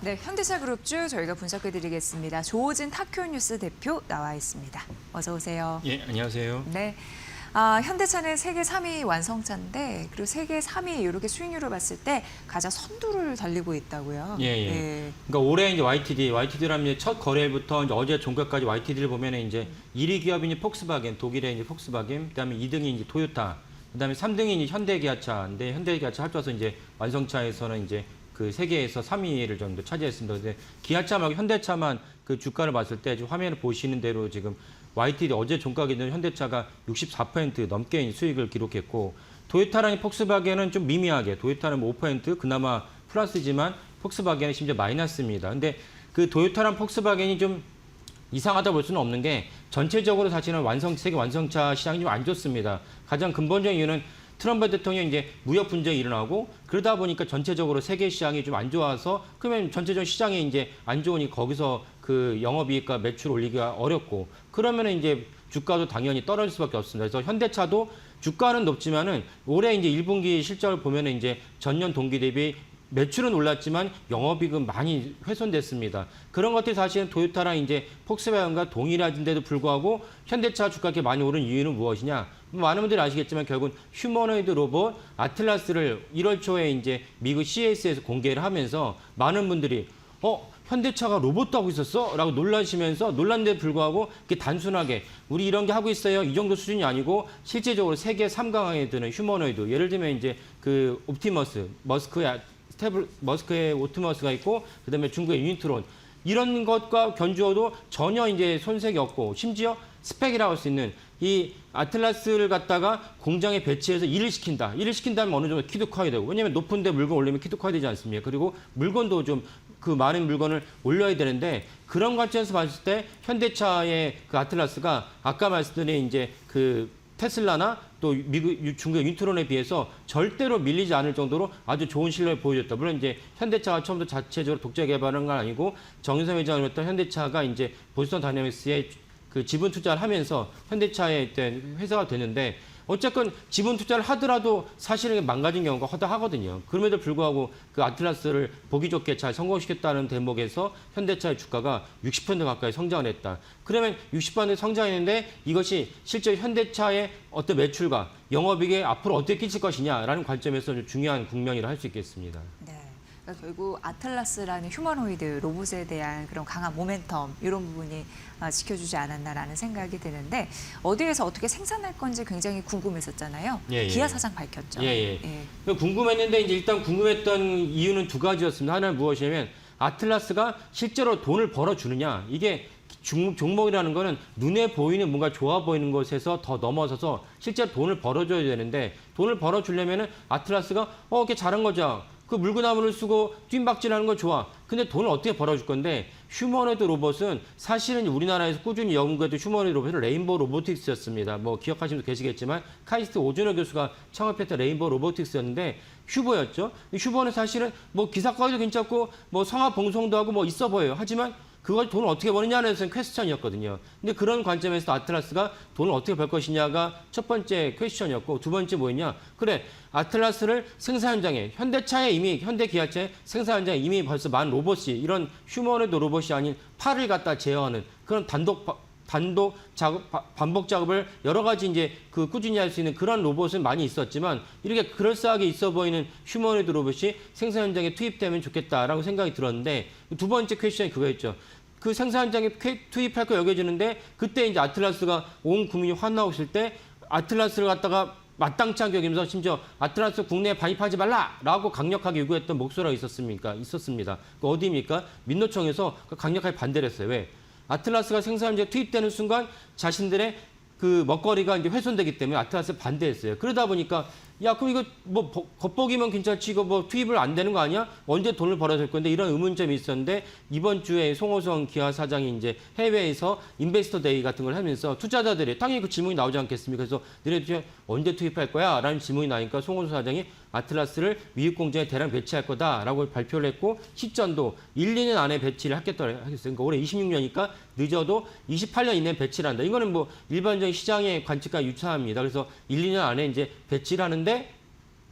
네, 현대차그룹주 저희가 분석해드리겠습니다. 조호진 타큐뉴스 대표 나와 있습니다. 어서 오세요. 예, 안녕하세요. 네, 현대차는 세계 3위 완성차인데 그리고 세계 3위 이렇게 수익률을 봤을 때 가장 선두를 달리고 있다고요. 예, 예. 네. 그러니까 올해 이제 YTD라면 이제 첫 거래부터 이제 어제 종가까지 YTD를 보면은 이제 1위 기업이 이제 폭스바겐, 독일의 이제 폭스바겐, 그다음에 2등이 이제 토요타, 그다음에 3등이 이제 현대기아차인데 현대기아차 합쳐서 이제 완성차에서는 이제 그 세계에서 3위를 정도 차지했습니다. 근데 기아차 말고 현대차만 그 주가를 봤을 때 지금 화면을 보시는 대로 지금 YTD 어제 종가 기준 현대차가 64% 넘게 수익을 기록했고 토요타랑 폭스바겐은 좀 미미하게 토요타는 뭐 5% 그나마 플러스지만 폭스바겐은 심지어 마이너스입니다. 근데 그 토요타랑 폭스바겐이 좀 이상하다 볼 수는 없는 게 전체적으로 사실은 세계 완성차 시장이 좀 안 좋습니다. 가장 근본적인 이유는 트럼프 대통령이 이제 무역 분쟁이 일어나고 그러다 보니까 전체적으로 세계 시장이 좀 안 좋아서 그러면 전체적 시장이 이제 안 좋으니 거기서 그 영업이익과 매출 올리기가 어렵고 그러면은 이제 주가도 당연히 떨어질 수밖에 없습니다. 그래서 현대차도 주가는 높지만은 올해 이제 1분기 실적을 보면은 이제 전년 동기 대비 매출은 올랐지만 영업이익은 많이 훼손됐습니다. 그런 것들이 사실은 토요타랑 이제 폭스바겐과 동일한데도 불구하고 현대차 주가가 이렇게 많이 오른 이유는 무엇이냐? 많은 분들이 아시겠지만 결국은 휴머노이드 로봇 아틀라스를 1월 초에 이제 미국 CES에서 공개를 하면서 많은 분들이 현대차가 로봇도 하고 있었어? 라고 놀라시면서 놀란데도 불구하고 이렇게 단순하게 우리 이런 게 하고 있어요. 이 정도 수준이 아니고 실제적으로 세계 3강에 드는 휴머노이드 예를 들면 이제 그 옵티머스, 머스크의 오토머스가 있고 그다음에 중국의 유니트론 이런 것과 견주어도 전혀 이제 손색이 없고 심지어 스펙이라고 할 수 있는 이 아틀라스를 갖다가 공장에 배치해서 일을 시킨다. 일을 시킨다면 어느 정도 키도 커야 되고 왜냐하면 높은 데 물건 올리면 키도 커야 되지 않습니까? 그리고 물건도 좀 그 많은 물건을 올려야 되는데 그런 관점에서 봤을 때 현대차의 그 아틀라스가 아까 말씀드린 이제 그 테슬라나 또 미국, 중국의 유니트론에 비해서 절대로 밀리지 않을 정도로 아주 좋은 실력을 보여줬다. 물론 이제 현대차가 처음부터 자체적으로 독자 개발한 건 아니고 정유성 회장을 했던 현대차가 이제 보스턴 다이내믹스에 그 지분 투자를 하면서 현대차에 회사가 되는데 어쨌건 지분 투자를 하더라도 사실은 망가진 경우가 허다하거든요. 그럼에도 불구하고 그 아틀라스를 보기 좋게 잘 성공시켰다는 대목에서 현대차의 주가가 60% 가까이 성장을 했다. 그러면 60% 성장했는데 이것이 실제 현대차의 어떤 매출과 영업이익에 앞으로 어떻게 끼칠 것이냐라는 관점에서 중요한 국면이라 할 수 있겠습니다. 네. 그러니까 결국 아틀라스라는 휴머노이드 로봇에 대한 그런 강한 모멘텀 이런 부분이 지켜주지 않았나라는 생각이 드는데 어디에서 어떻게 생산할 건지 굉장히 궁금했었잖아요. 예, 예. 기아 사장 밝혔죠. 예. 궁금했는데 이제 일단 궁금했던 이유는 두 가지였습니다. 하나는 무엇이냐면 아틀라스가 실제로 돈을 벌어주느냐 이게 종목이라는 거는 눈에 보이는 뭔가 좋아 보이는 것에서 더 넘어서서 실제로 돈을 벌어줘야 되는데 돈을 벌어주려면은 아틀라스가 이렇게 잘한 거죠. 그 물구나무를 쓰고 뜀박질하는 건 좋아. 근데 돈을 어떻게 벌어줄 건데 휴머노이드 로봇은 사실은 우리나라에서 꾸준히 연구했던 휴머노이드 로봇은 레인보우 로보틱스였습니다. 뭐 기억하시는 분도 계시겠지만 카이스트 오준호 교수가 창업했던 레인보우 로보틱스였는데 휴버였죠. 휴버는 사실은 뭐 기사까지도 괜찮고 뭐 성화 봉송도 하고 뭐 있어 보여요. 하지만 그걸 돈을 어떻게 버느냐는 데서는 퀘스천이었거든요. 근데 그런 관점에서 아틀라스가 돈을 어떻게 벌 것이냐가 첫 번째 퀘스천이었고 두 번째 뭐였냐? 그래, 아틀라스를 생산 현장에 현대기아차의 생산 현장에 이미 벌써 많은 로봇이 이런 휴머노이드 로봇이 아닌 팔을 갖다 제어하는 그런 단독 작업, 반복 작업을 여러 가지 이제 그 꾸준히 할 수 있는 그런 로봇은 많이 있었지만 이렇게 그럴싸하게 있어 보이는 휴머노이드 로봇이 생산 현장에 투입되면 좋겠다라고 생각이 들었는데 두 번째 퀘스천이 그거였죠. 그 생산 현장에 투입할 거 여겨지는데 그때 이제 아틀라스가 온 국민이 화나고 있을 때 아틀라스를 갖다가 마땅치 않게 여기면서 심지어 아틀라스 국내에 반입하지 말라라고 강력하게 요구했던 목소리가 있었습니다. 그 어디입니까? 민노총에서 강력하게 반대를 했어요. 왜? 아틀라스가 생산 현장에 투입되는 순간 자신들의 그 먹거리가 이제 훼손되기 때문에 아틀라스에 반대했어요. 그러다 보니까 야, 그럼 이거 뭐 겉보기면 괜찮지 이거 뭐 투입을 안 되는 거 아니야? 언제 돈을 벌어야 될 건데 이런 의문점이 있었는데 이번 주에 송호성 기아 사장이 이제 해외에서 인베스터 데이 같은 걸 하면서 투자자들이 당연히 그 질문이 나오지 않겠습니까? 그래서 너네들 언제 투입할 거야? 라는 질문이 나니까 송호성 사장이 아틀라스를 미국 공장에 대량 배치할 거다라고 발표를 했고 시점도 1, 2년 안에 배치를 하겠어요. 그러니까 올해 26년이니까 늦어도 28년 이내에 배치를 한다. 이거는 뭐 일반적인 시장의 관측과 유사합니다. 그래서 1, 2년 안에 이제 배치를 하는데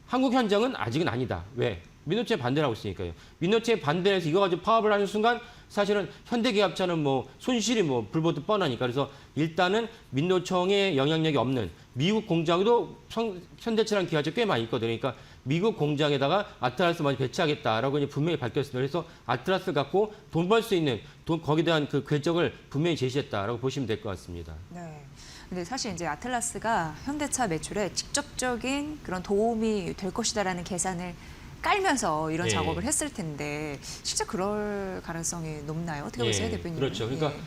한국 현장은 아직은 아니다. 왜? 민노총에 반대를 하고 있으니까요. 민노총에 반대해서 이거 가지고 파업을 하는 순간 사실은 현대기아차는 뭐 손실이 뭐 불보듯 뻔하니까 그래서 일단은 민노총의 영향력이 없는 미국 공장도 현대차랑 기아차 꽤 많이 있거든요. 그러니까 미국 공장에다가 아틀라스 많이 배치하겠다라고 이제 분명히 밝혔습니다. 그래서 아틀라스를 갖고 돈 벌 수 있는 거기에 대한 그 궤적을 분명히 제시했다라고 보시면 될 것 같습니다. 네. 근데 사실 이제 아틀라스가 현대차 매출에 직접적인 그런 도움이 될 것이다라는 계산을 깔면서 이런 예. 작업을 했을 텐데 실제 그럴 가능성이 높나요? 어떻게 보세요, 대표님? 그렇죠. 그러니까 예.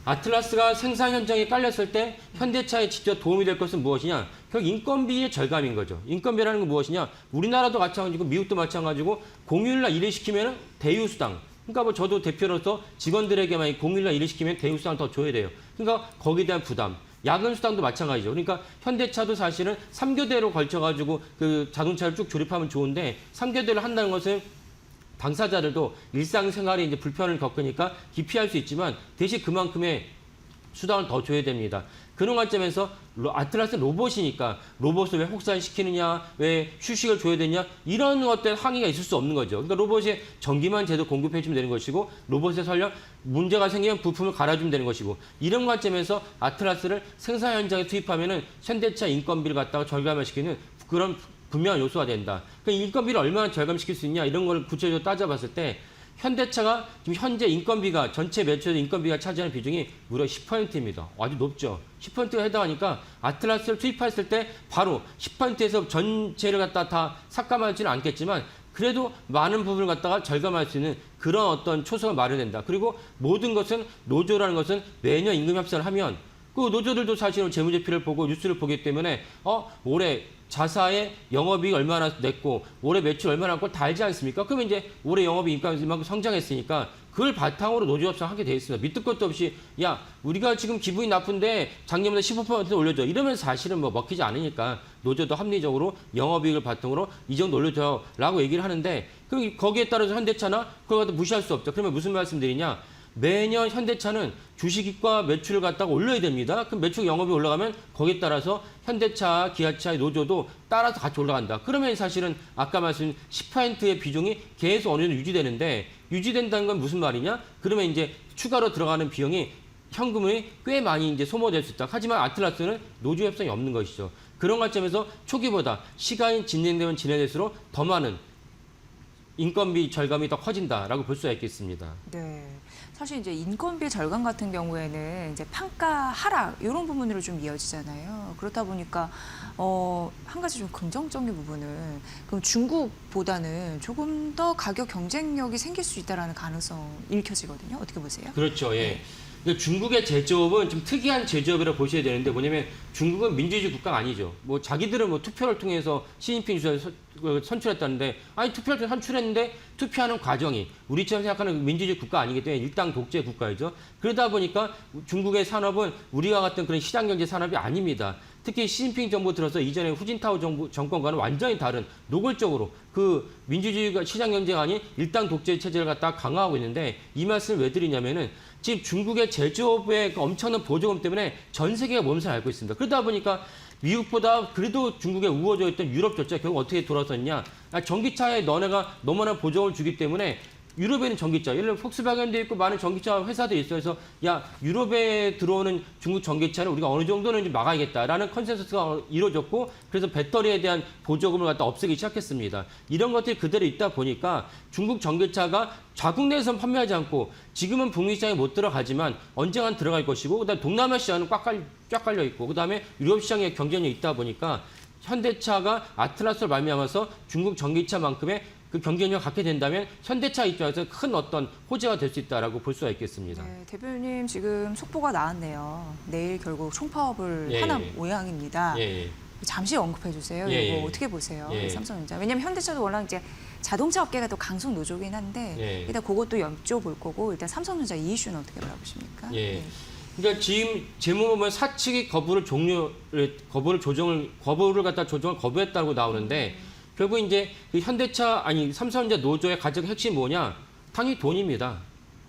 아틀라스가 생산 현장에 깔렸을 때 현대차에 직접 도움이 될 것은 무엇이냐? 결국 인건비의 절감인 거죠. 인건비라는 건 무엇이냐? 우리나라도 마찬가지고 미국도 마찬가지고 공휴일날 일을 시키면 대우수당. 그러니까 뭐 저도 대표로서 직원들에게만 공휴일날 일을 시키면 대우수당 더 줘야 돼요. 그러니까 거기에 대한 부담. 야근 수당도 마찬가지죠. 그러니까 현대차도 사실은 3교대로 걸쳐가지고 그 자동차를 쭉 조립하면 좋은데 3교대를 한다는 것은 당사자들도 일상생활에 이제 불편을 겪으니까 기피할 수 있지만 대신 그만큼의 수당을 더 줘야 됩니다. 그런 관점에서 아틀라스 로봇이니까 로봇을 왜 혹산시키느냐, 왜 휴식을 줘야 되냐 이런 것들 항의가 있을 수 없는 거죠. 그러니까 로봇에 전기만 제대로 공급해주면 되는 것이고 로봇에 설령 문제가 생기면 부품을 갈아주면 되는 것이고 이런 관점에서 아틀라스를 생산 현장에 투입하면은 현대차 인건비를 갖다가 절감을 시키는 그런 분명한 요소가 된다. 그러니까 인건비를 얼마나 절감시킬 수 있냐 이런 걸 구체적으로 따져봤을 때 현대차가 지금 현재 인건비가 전체 매출의 인건비가 차지하는 비중이 무려 10%입니다. 아주 높죠. 10%가 해당하니까 아틀라스를 투입했을 때 바로 10%에서 전체를 갖다 다 삭감하지는 않겠지만 그래도 많은 부분을 갖다가 절감할 수 있는 그런 어떤 초석을 마련된다. 그리고 모든 것은 노조라는 것은 매년 임금 협상을 하면 그 노조들도 사실은 재무제표를 보고 뉴스를 보기 때문에 올해 자사의 영업이익 얼마나 냈고 올해 매출 얼마나 냈고 다 알지 않습니까? 그러면 이제 올해 영업이익 이만큼 성장했으니까 그걸 바탕으로 노조협상 하게 돼 있습니다. 밑도 끝도 없이 야 우리가 지금 기분이 나쁜데 작년보다 15% 올려줘. 이러면 사실은 뭐 먹히지 않으니까 노조도 합리적으로 영업이익을 바탕으로 이 정도 올려줘라고 얘기를 하는데 그럼 거기에 따라서 현대차나 그걸 갖다 무시할 수 없죠. 그러면 무슨 말씀드리냐? 매년 현대차는 주식과 매출을 갖다가 올려야 됩니다. 그럼 매출 영업이 올라가면 거기에 따라서 현대차, 기아차의 노조도 따라서 같이 올라간다. 그러면 사실은 아까 말씀드린 10%의 비중이 계속 어느 정도 유지되는데 유지된다는 건 무슨 말이냐? 그러면 이제 추가로 들어가는 비용이 현금이 꽤 많이 이제 소모될 수 있다. 하지만 아틀라스는 노조 협상이 없는 것이죠. 그런 관점에서 초기보다 시간이 진행되면 진행될수록 더 많은 인건비 절감이 더 커진다라고 볼 수가 있겠습니다. 네. 사실 이제 인건비 절감 같은 경우에는 이제 판가 하락 이런 부분으로 좀 이어지잖아요. 그렇다 보니까 한 가지 좀 긍정적인 부분은 그럼 중국보다는 조금 더 가격 경쟁력이 생길 수 있다라는 가능성 읽혀지거든요. 어떻게 보세요? 그렇죠. 예. 근데 중국의 제조업은 좀 특이한 제조업이라고 보셔야 되는데 뭐냐면 중국은 민주주의 국가가 아니죠. 뭐 자기들은 뭐 투표를 통해서 시진핑 주석을 선출했다는데 아니 투표를 통해 선출했는데 투표하는 과정이 우리처럼 생각하는 민주주의 국가 아니기 때문에 일당 독재 국가이죠. 그러다 보니까 중국의 산업은 우리와 같은 그런 시장 경제 산업이 아닙니다. 특히 시진핑 정부 들어서 이전에 후진타오 정권과는 완전히 다른 노골적으로 그 민주주의가 시장 경제가 아닌 일당 독재 체제를 갖다 강화하고 있는데 이 말씀을 왜 드리냐면은 지금 중국의 제조업의 그 엄청난 보조금 때문에 전 세계가 몸살 앓고 있습니다. 그러다 보니까 미국보다 그래도 중국에 우호져 있던 유럽조차 결국 어떻게 돌아섰냐. 전기차에 너네가 너무나 보조금을 주기 때문에 유럽에는 전기차, 예를 들면 폭스바겐도 있고 많은 전기차 회사들이 있어요. 그래서 야 유럽에 들어오는 중국 전기차를 우리가 어느 정도는 좀 막아야겠다라는 컨센서스가 이루어졌고 그래서 배터리에 대한 보조금을 갖다 없애기 시작했습니다. 이런 것들이 그대로 있다 보니까 중국 전기차가 자국 내에서는 판매하지 않고 지금은 북미 시장에 못 들어가지만 언젠간 들어갈 것이고 그다음에 동남아 시장은 꽉 깔려 있고 그다음에 유럽 시장에 경쟁력이 있다 보니까 현대차가 아틀라스를 말미암아서 중국 전기차만큼의 그 경쟁력을 갖게 된다면 현대차 입장에서 큰 어떤 호재가 될 수 있다라고 볼 수가 있겠습니다. 네, 대표님 지금 속보가 나왔네요. 내일 결국 총파업을 하는 모양입니다. 잠시 언급해 주세요. 이거 어떻게 보세요? 삼성전자. 왜냐하면 현대차도 워낙 이제 자동차 업계가 또 강성 노조긴 한데 일단 그것도 여쭤볼 거고 일단 삼성전자 이 이슈는 어떻게 바라보십니까? 그러니까 지금 제목 보면 사측이 거부를 갖다 조정을 거부했다고 나오는데 결국 이제 그 현대차 삼성전자 노조의 가장 핵심이 뭐냐? 당연히 돈입니다.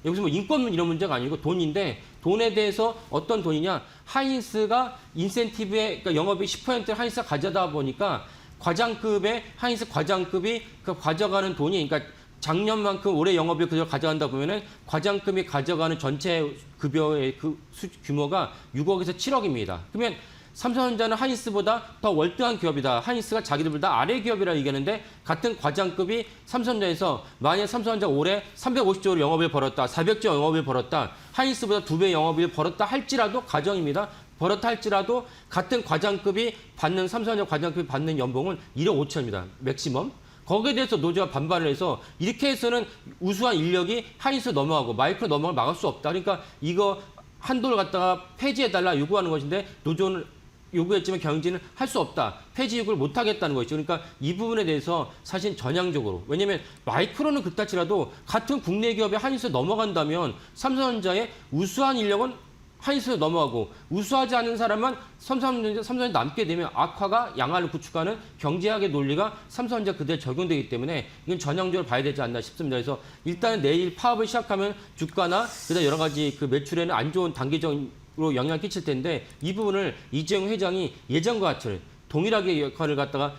여기서 뭐 인권 이런 문제가 아니고 돈인데 돈에 대해서 어떤 돈이냐? 하이닉스가 인센티브에 그러니까 영업이 10%를 하이닉스가 가져다 보니까 과장급의 하이닉스 과장급이 그 가져가는 돈이 그러니까 작년만큼 올해 영업이익 그대로 가져간다 보면은 과장급이 가져가는 전체 급여의 그 규모가 6억에서 7억입니다. 그러면 삼성전자는 하이닉스보다 더 월등한 기업이다. 하이닉스가 자기들보다 아래 기업이라 얘기하는데 같은 과장급이 삼성전자에서 만약 삼성전자가 올해 350조를 영업을 벌었다. 400조 영업을 벌었다. 하이닉스보다 2배 영업을 벌었다 할지라도 가정입니다. 벌었다 할지라도 같은 과장급이 받는 삼성전자 과장급이 받는 연봉은 1억 5천입니다. 맥시멈. 거기에 대해서 노조가 반발을 해서 이렇게 해서는 우수한 인력이 하이닉스 넘어가고 마이크로 넘어가를 막을 수 없다. 그러니까 이거 한도를 갖다가 폐지해달라 요구하는 것인데 노조는 요구했지만 경영진은 할 수 없다. 폐지 요구를 못하겠다는 것이죠. 그러니까 이 부분에 대해서 사실 전향적으로. 왜냐하면 마이크로는 그렇다치라도 같은 국내 기업에 하이닉스 넘어간다면 삼성전자의 우수한 인력은 하이닉스로 넘어가고 우수하지 않은 사람만 삼성전자 남게 되면 악화가 양화를 구축하는 경제학의 논리가 삼성전자 그대로 적용되기 때문에 이건 전형적으로 봐야 되지 않나 싶습니다. 그래서 일단은 내일 파업을 시작하면 주가나 그다음 여러 가지 그 매출에는 안 좋은 단기적으로 영향을 끼칠 텐데 이 부분을 이재용 회장이 예전과 같이 동일하게 역할을 갖다가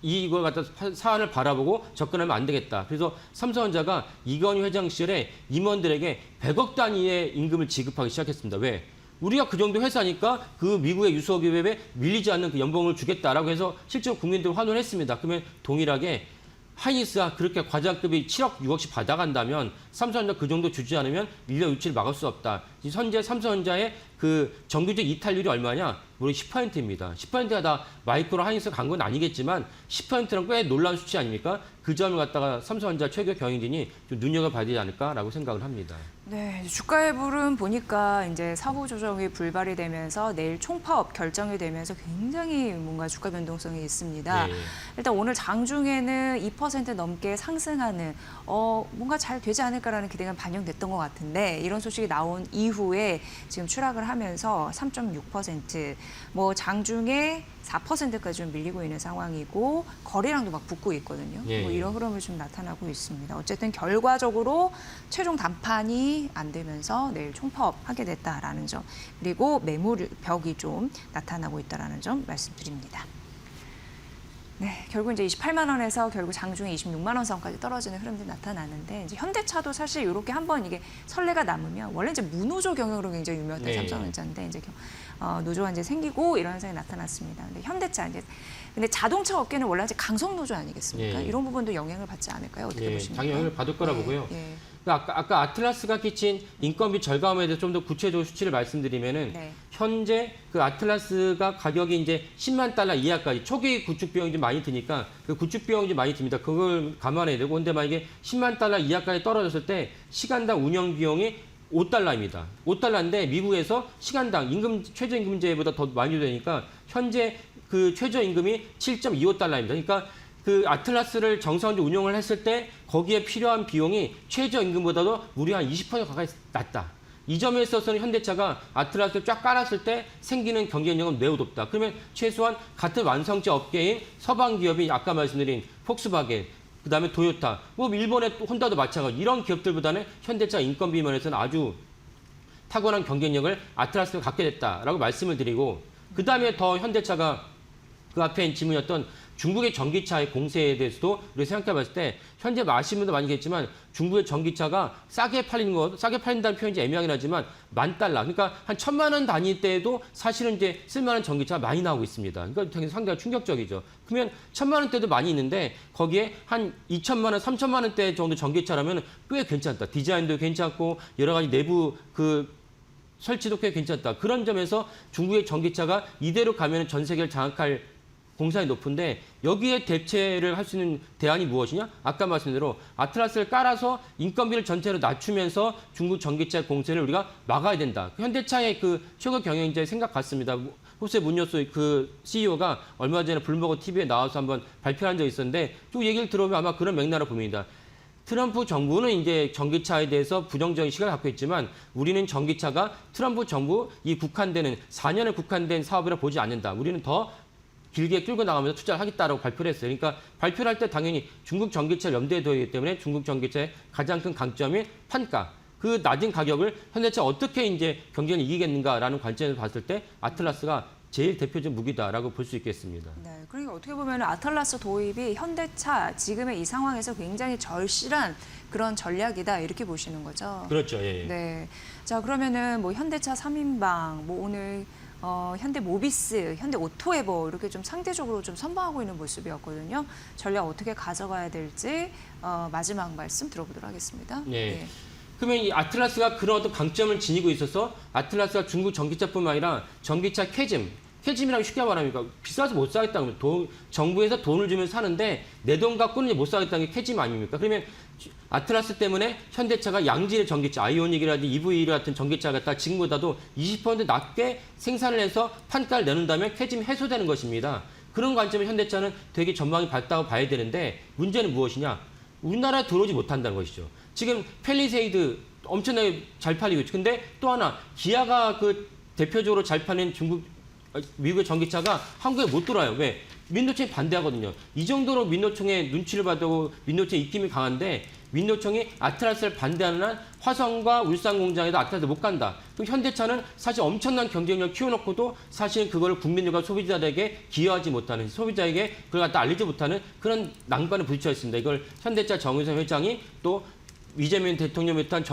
이걸 갖다 사안을 바라보고 접근하면 안 되겠다. 그래서 삼성전자가 이건희 회장 시절에 임원들에게 100억 단위의 임금을 지급하기 시작했습니다. 왜? 우리가 그 정도 회사니까 그 미국의 유수기업에 밀리지 않는 그 연봉을 주겠다라고 해서 실제로 국민들 환호를 했습니다. 그러면 동일하게 하이닉스가 그렇게 과장급이 7억, 6억씩 받아간다면 삼성전자 그 정도 주지 않으면 인력 유치를 막을 수 없다. 현재 삼성전자의 그 정규직 이탈률이 얼마냐? 무려 10%입니다. 10%가 다 마이크로 하이닉스가 간 건 아니겠지만 10%는 꽤 놀라운 수치 아닙니까? 그 점을 갖다가 삼성전자 최고 경영진이 좀 눈여겨봐야 되지 않을까라고 생각을 합니다. 네, 주가의 불은 보니까 이제 사후 조정이 불발이 되면서 내일 총파업 결정이 되면서 굉장히 뭔가 주가 변동성이 있습니다. 네. 일단 오늘 장중에는 2% 넘게 상승하는 뭔가 잘 되지 않을까라는 기대가 반영됐던 것 같은데 이런 소식이 나온 이후에 지금 추락을 하면서 3.6%, 뭐 장중에 4%까지 좀 밀리고 있는 상황이고 거래량도 막 붙고 있거든요. 예. 뭐 이런 흐름이 좀 나타나고 있습니다. 어쨌든 결과적으로 최종 담판이 안 되면서 내일 총파업 하게 됐다라는 점, 그리고 매물 벽이 좀 나타나고 있다라는 점 말씀드립니다. 네, 결국 이제 28만 원에서 결국 장중에 26만 원 선까지 떨어지는 흐름들이 나타나는데 이제 현대차도 사실 이렇게 한번 이게 선례가 남으면 원래 이제 무노조 경영으로 굉장히 유명했던 네. 삼성전자인데 이제 노조가 이제 생기고 이런 현상이 나타났습니다. 근데 현대차 근데 자동차 업계는 원래 이제 강성 노조 아니겠습니까? 네. 이런 부분도 영향을 받지 않을까요? 어떻게 예, 보십니까? 당연히 영향을 받을 거라 네, 보고요. 네. 아까 아틀라스가 끼친 인건비 절감에 대해서 좀 더 구체적으로 수치를 말씀드리면은 네. 현재 그 아틀라스가 가격이 이제 10만 달러 이하까지 초기 구축 비용이 좀 많이 드니까 그 구축 비용이 좀 많이 듭니다. 그걸 감안해야 되고 근데 만약에 10만 달러 이하까지 떨어졌을 때 시간당 운영 비용이 5달러입니다. 5달러인데 미국에서 시간당 최저임금제보다 더 많이 되니까 현재 그 최저임금이 7.25달러입니다. 그러니까 그 아틀라스를 정상적으로 운영을 했을 때 거기에 필요한 비용이 최저임금보다도 무려 한 20% 가까이 낮다. 이 점에 있어서는 현대차가 아틀라스를 쫙 깔았을 때 생기는 경쟁력은 매우 높다. 그러면 최소한 같은 완성체 업계인 서방 기업이 아까 말씀드린 폭스바겐, 그다음에 도요타, 뭐 일본의 혼다도 마찬가지 이런 기업들보다는 현대차 인건비 면에서는 아주 탁월한 경쟁력을 아틀라스가 갖게 됐다라고 말씀을 드리고 그다음에 더 현대차가 그 앞에 질문이었던 중국의 전기차의 공세에 대해서도 우리가 생각해 봤을 때 현재 아시는 분도 많이 계시지만 중국의 전기차가 싸게 팔린다는 표현이 애매하긴 하지만 10,000달러, 그러니까 한 1,000만 원 단위대에도 사실은 이제 쓸만한 전기차가 많이 나오고 있습니다. 그러니까 상당히 충격적이죠. 그러면 1,000만 원대도 많이 있는데 거기에 한 2,000만 원, 3,000만 원대 정도 전기차라면 꽤 괜찮다. 디자인도 괜찮고 여러 가지 내부 설치도 꽤 괜찮다. 그런 점에서 중국의 전기차가 이대로 가면 전 세계를 장악할 공산이 높은데 여기에 대체를 할 수 있는 대안이 무엇이냐? 아까 말씀드린 대로 아틀라스를 깔아서 인건비를 전체로 낮추면서 중국 전기차 공세를 우리가 막아야 된다. 현대차의 그 최고 경영자의 생각 같습니다. 호세 문요소 그 CEO가 얼마 전에 블룸버그 TV에 나와서 한번 발표한 적이 있었는데 쭉 얘기를 들어보면 아마 그런 맥락으로 봅니다. 트럼프 정부는 이제 전기차에 대해서 부정적인 시각을 갖고 있지만 우리는 전기차가 트럼프 정부 이 국한되는 4년에 국한된 사업이라 보지 않는다. 우리는 더 길게 끌고 나가면서 투자를 하겠다라고 발표를 했어요. 그러니까 발표를 할 때 당연히 중국 전기차를 염두에 둬야 하기 때문에 중국 전기차의 가장 큰 강점인 판가. 그 낮은 가격을 현대차 어떻게 이제 경쟁을 이기겠는가라는 관점에서 봤을 때 아틀라스가 제일 대표적 무기다라고 볼 수 있겠습니다. 네, 그러니까 어떻게 보면 아틀라스 도입이 현대차 지금의 이 상황에서 굉장히 절실한 그런 전략이다 이렇게 보시는 거죠. 그렇죠. 예. 네. 자, 그러면은 뭐 현대차 3인방, 뭐 오늘 현대 모비스, 현대 오토에버 이렇게 좀 상대적으로 좀 선방하고 있는 모습이었거든요. 전략 어떻게 가져가야 될지 마지막 말씀 들어보도록 하겠습니다. 네. 그러면 이 아틀라스가 그런 어떤 강점을 지니고 있어서 아틀라스가 중국 전기차뿐만 아니라 전기차 캐즘이라고 쉽게 말하니까 비싸서 못 사겠다는 거예요. 정부에서 돈을 주면 사는데 내 돈 갖고는 이제 못 사겠다는 게 캐즘 아닙니까? 그러면 아틀라스 때문에 현대차가 양질의 전기차, 아이오닉이라든지 EV 같은 전기차 갖다 지금보다도 20% 낮게 생산을 해서 판가를 내놓는다면 캐즘이 해소되는 것입니다. 그런 관점에 현대차는 되게 전망이 밝다고 봐야 되는데 문제는 무엇이냐? 우리나라에 들어오지 못한다는 것이죠. 지금 팰리세이드 엄청나게 잘 팔리고 있죠. 근데 또 하나 기아가 그 대표적으로 잘 팔린 미국의 전기차가 한국에 못 들어와요. 왜? 민노총이 반대하거든요. 이 정도로 민노총의 눈치를 받고 민노총의 입김이 강한데 민노총이 아틀라스를 반대하는 한 화성과 울산 공장에도 아틀라스 못 간다. 그럼 현대차는 사실 엄청난 경쟁력을 키워놓고도 사실 그걸 국민들과 소비자들에게 기여하지 못하는, 소비자에게 그걸 갖다 알리지 못하는 그런 난관에 부딪혀 있습니다. 이걸 현대차 정의선 회장이 또 이재명 대통령을 비롯한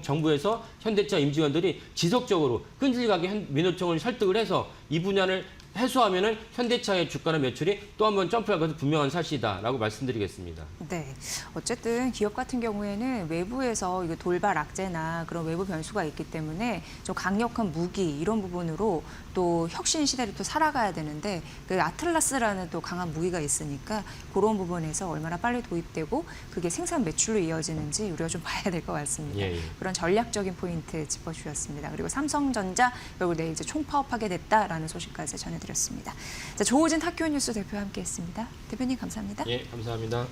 정부에서 현대차 임직원들이 지속적으로 끈질기게 민노총을 설득을 해서 이 분야를 해소하면은 현대차의 주가나 매출이 또 한 번 점프할 것은 분명한 사실이다라고 말씀드리겠습니다. 네. 어쨌든 기업 같은 경우에는 외부에서 이거 돌발 악재나 그런 외부 변수가 있기 때문에 좀 강력한 무기 이런 부분으로 또 혁신 시대를 또 살아가야 되는데 그 아틀라스라는 또 강한 무기가 있으니까 그런 부분에서 얼마나 빨리 도입되고 그게 생산 매출로 이어지는지 우리가 좀 봐야 될 것 같습니다. 예. 그런 전략적인 포인트 짚어주셨습니다. 그리고 삼성전자 결국 내일 이제 총파업하게 됐다라는 소식까지 전해드렸습니다. 자, 조호진 학교 뉴스 대표와 함께했습니다. 대표님 감사합니다. 예, 감사합니다.